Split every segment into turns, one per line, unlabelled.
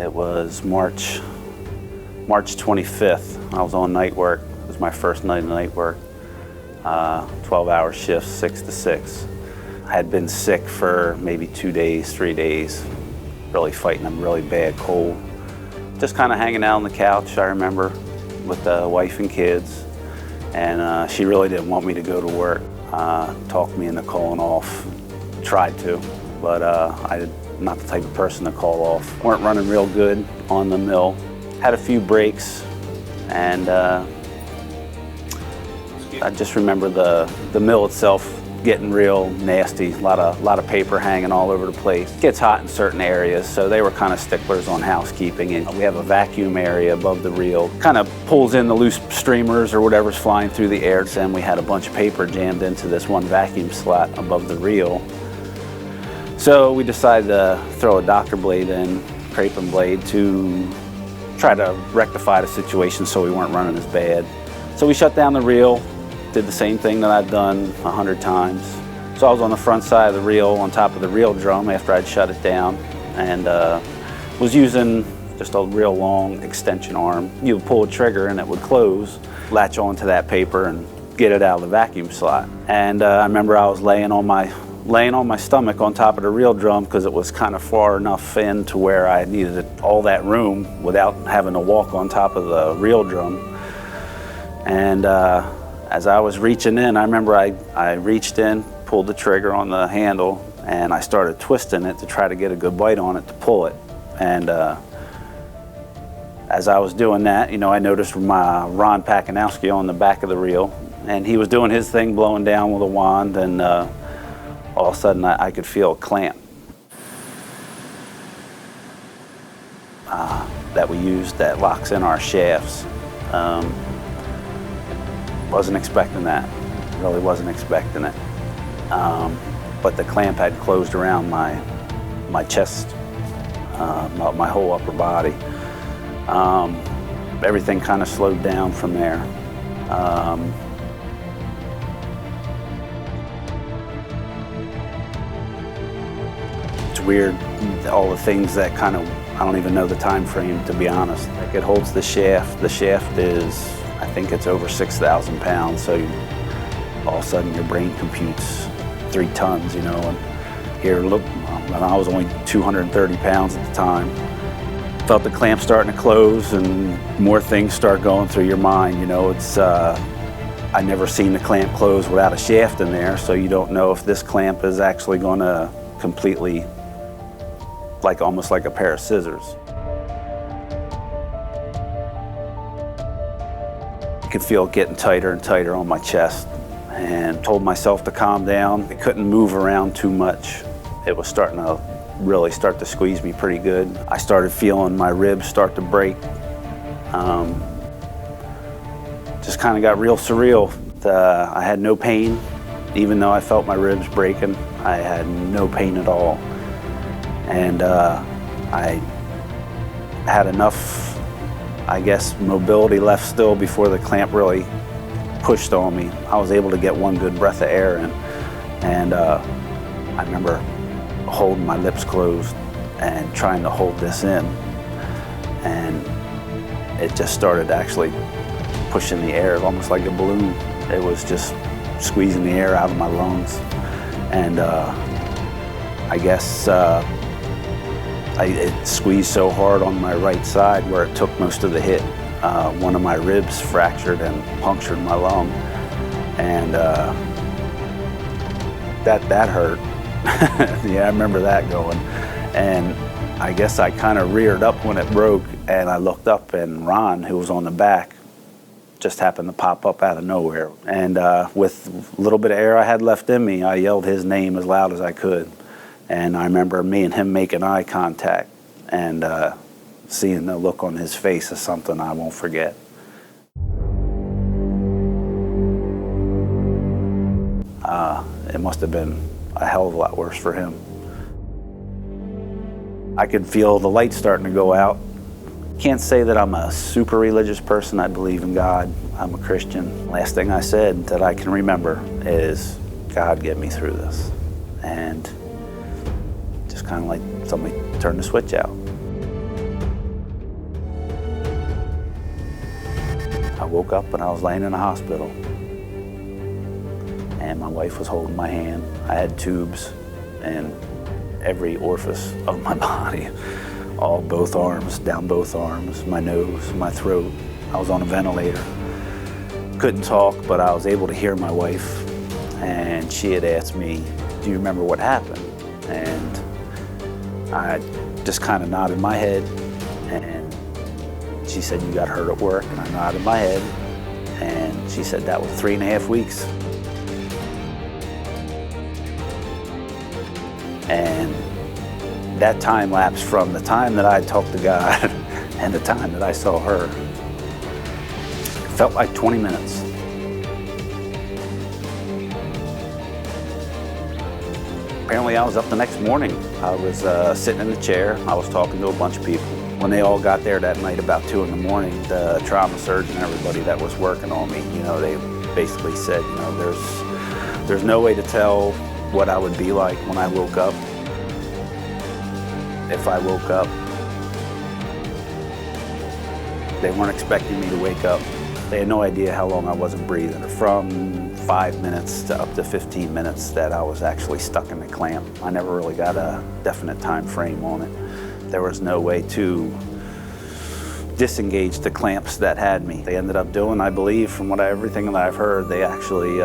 It was March 25th. I was on night work. It was my first night of night work. 12-hour shifts, 6 to 6. I had been sick for maybe 2 days, 3 days, really fighting a really bad cold. Just kind of hanging out on the couch, I remember, with the wife and kids. And she really didn't want me to go to work. Talked me into calling off. Tried to, but I'm not the type of person to call off. Weren't running real good on the mill. Had a few breaks, and I just remember the mill itself getting real nasty. A lot of paper hanging all over the place. It gets hot in certain areas, so they were kind of sticklers on housekeeping. And we have a vacuum area above the reel. Kind of pulls in the loose streamers or whatever's flying through the air. And we had a bunch of paper jammed into this one vacuum slot above the reel. So we decided to throw a doctor blade in, craping blade, to try to rectify the situation so we weren't running as bad. So we shut down the reel. Did the same thing that I'd done 100 times. So I was on the front side of the reel, on top of the reel drum after I'd shut it down, and was using just a real long extension arm. You would pull a trigger and it would close, latch onto that paper and get it out of the vacuum slot. And I remember I was laying on my stomach on top of the reel drum because it was kind of far enough in to where I needed all that room without having to walk on top of the reel drum. And as I was reaching in, I remember I reached in, pulled the trigger on the handle, and I started twisting it to try to get a good bite on it to pull it. And as I was doing that, I noticed my Ron Pakinowski on the back of the reel, and he was doing his thing, blowing down with a wand, and all of a sudden I could feel a clamp that we use that locks in our shafts. Wasn't expecting that, really wasn't expecting it. But the clamp had closed around my chest, my whole upper body. Everything kind of slowed down from there. It's weird, all the things that kind of, I don't even know the time frame, to be honest. Like, it holds the shaft. The shaft is, I think it's over 6,000 pounds, so all of a sudden your brain computes 3 tons, and here, look, I was only 230 pounds at the time. Felt the clamp starting to close and more things start going through your mind, it's, I never seen the clamp close without a shaft in there, so you don't know if this clamp is actually gonna completely, almost like a pair of scissors. I could feel it getting tighter and tighter on my chest, and told myself to calm down. I couldn't move around too much. It was starting to really squeeze me pretty good. I started feeling my ribs start to break. Just kind of got real surreal. I had no pain, even though I felt my ribs breaking. I had no pain at all. And I had enough, I guess, mobility left still before the clamp really pushed on me. I was able to get one good breath of air in, and I remember holding my lips closed and trying to hold this in, and it just started actually pushing the air almost like a balloon. It was just squeezing the air out of my lungs, and I guess it squeezed so hard on my right side where it took most of the hit. One of my ribs fractured and punctured my lung, and that hurt. Yeah, I remember that going. And I guess I kind of reared up when it broke, and I looked up, and Ron, who was on the back, just happened to pop up out of nowhere. And with a little bit of air I had left in me, I yelled his name as loud as I could. And I remember me and him making eye contact, and seeing the look on his face is something I won't forget. It must have been a hell of a lot worse for him. I could feel the light starting to go out. Can't say that I'm a super religious person. I believe in God. I'm a Christian. Last thing I said that I can remember is, God, get me through this. And just kind of like somebody turned the switch out. woke up and I was laying in a hospital. And my wife was holding my hand. I had tubes in every orifice of my body, both arms, down both arms, my nose, my throat. I was on a ventilator. Couldn't talk, but I was able to hear my wife. And she had asked me, "Do you remember what happened?" And I just kind of nodded my head. And she said, "You got hurt at work?" And I nodded my head. And she said, "That was 3.5 weeks." And that time lapse from the time that I talked to God and the time that I saw her, it felt like 20 minutes. Apparently I was up the next morning. I was sitting in the chair. I was talking to a bunch of people. When they all got there that night about 2 in the morning, the trauma surgeon and everybody that was working on me, they basically said, there's no way to tell what I would be like when I woke up. If I woke up, they weren't expecting me to wake up. They had no idea how long I wasn't breathing. From 5 minutes to up to 15 minutes that I was actually stuck in the clamp. I never really got a definite time frame on it. There was no way to disengage the clamps that had me. They ended up doing, I believe, from everything that I've heard, they actually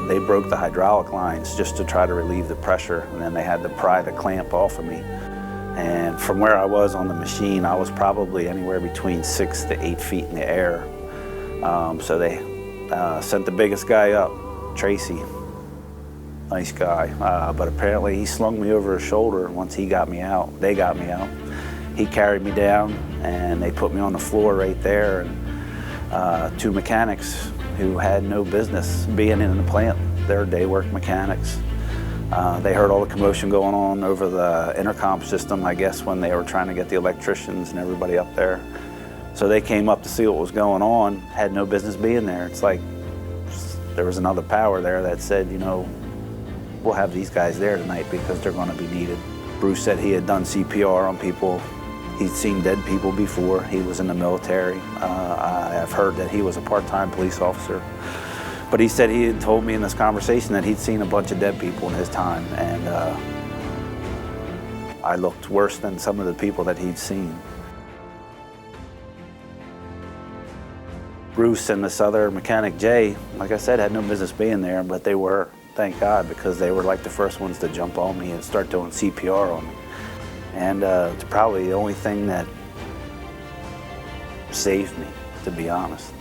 they broke the hydraulic lines just to try to relieve the pressure, and then they had to pry the clamp off of me. And from where I was on the machine, I was probably anywhere between 6 to 8 feet in the air. So they sent the biggest guy up, Tracy, nice guy, but apparently he slung me over his shoulder. Once they got me out, he carried me down and they put me on the floor right there. And 2 mechanics who had no business being in the plant, they're day work mechanics. They heard all the commotion going on over the intercom system, I guess, when they were trying to get the electricians and everybody up there. So they came up to see what was going on, had no business being there. It's like there was another power there that said, we'll have these guys there tonight because they're going to be needed. Bruce said he had done CPR on people. He'd seen dead people before. He was in the military. I've heard that he was a part-time police officer. But he said he had told me in this conversation that he'd seen a bunch of dead people in his time, and I looked worse than some of the people that he'd seen. Bruce and this other mechanic, Jay, like I said, had no business being there, but they were, thank God, because they were like the first ones to jump on me and start doing CPR on me. And it's probably the only thing that saved me, to be honest.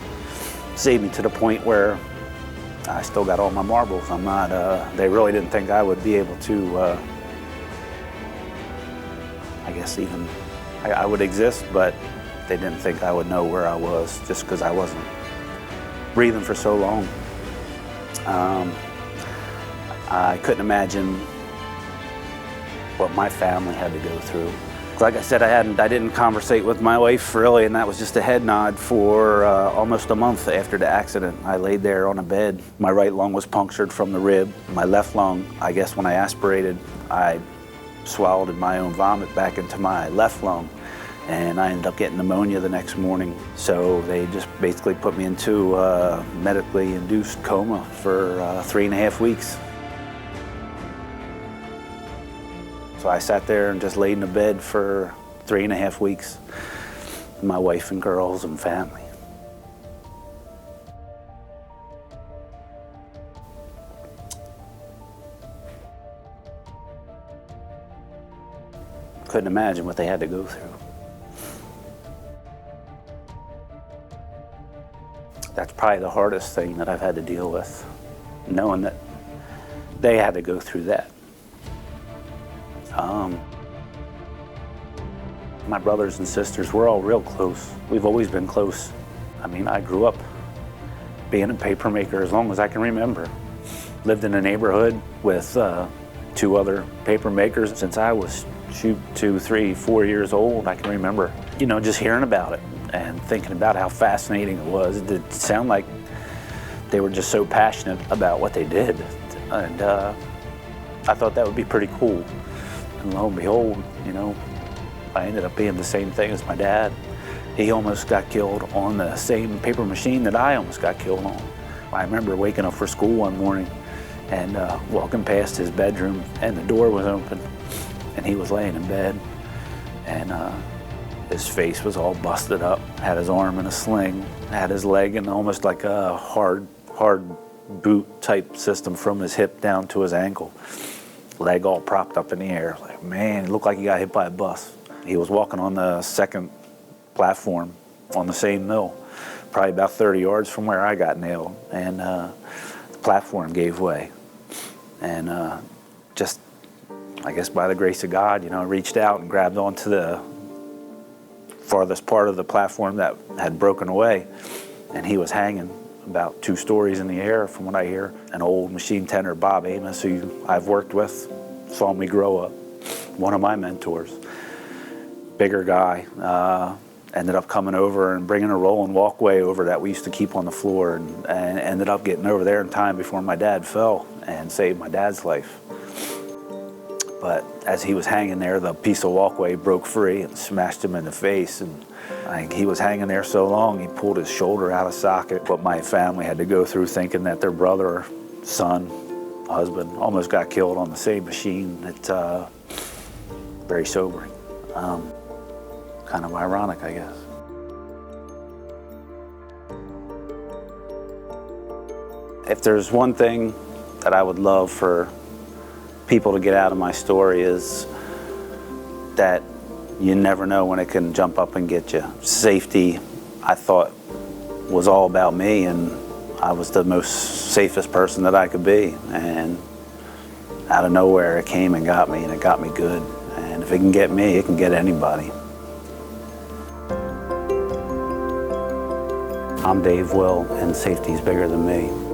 Saved me to the point where I still got all my marbles. I'm not, they really didn't think I would be able to, I guess even, I would exist, but they didn't think I would know where I was just because I wasn't breathing for so long. I couldn't imagine what my family had to go through. Like I said, I didn't conversate with my wife really, and that was just a head nod for almost a month after the accident. I laid there on a bed. My right lung was punctured from the rib. My left lung, I guess when I aspirated, I swallowed my own vomit back into my left lung, and I ended up getting pneumonia the next morning. So they just basically put me into a medically induced coma for 3.5 weeks. So I sat there and just laid in the bed for 3.5 weeks. My wife and girls and family. Couldn't imagine what they had to go through. That's probably the hardest thing that I've had to deal with, knowing that they had to go through that. My brothers and sisters, we're all real close. We've always been close. I mean, I grew up being a paper maker as long as I can remember. Lived in a neighborhood with 2 other paper makers since I was 2, 3, 4 years old. I can remember, just hearing about it and thinking about how fascinating it was. It did sound like they were just so passionate about what they did. And I thought that would be pretty cool. And lo and behold, I ended up being the same thing as my dad. He almost got killed on the same paper machine that I almost got killed on. I remember waking up for school one morning and walking past his bedroom, and the door was open and he was laying in bed, and his face was all busted up, had his arm in a sling, had his leg in almost like a hard boot type system from his hip down to his ankle. Leg all propped up in the air. Like, man, it looked like he got hit by a bus. He was walking on the second platform on the same mill, probably about 30 yards from where I got nailed, and the platform gave way. And just, I guess by the grace of God, you know, I reached out and grabbed onto the farthest part of the platform that had broken away, and he was hanging about 2 stories in the air from what I hear. An old machine tender, Bob Amos, who I've worked with, saw me grow up, one of my mentors, bigger guy, ended up coming over and bringing a rolling walkway over that we used to keep on the floor, and ended up getting over there in time before my dad fell and saved my dad's life. But as he was hanging there, the piece of walkway broke free and smashed him in the face. And I think he was hanging there so long, he pulled his shoulder out of socket. What my family had to go through thinking that their brother, son, husband almost got killed on the same machine, it's very sobering. Kind of ironic, I guess. If there's one thing that I would love for people to get out of my story, is that you never know when it can jump up and get you. Safety, I thought, was all about me, and I was the most safest person that I could be. And out of nowhere, it came and got me, and it got me good. And if it can get me, it can get anybody. I'm Dave Will, and safety's bigger than me.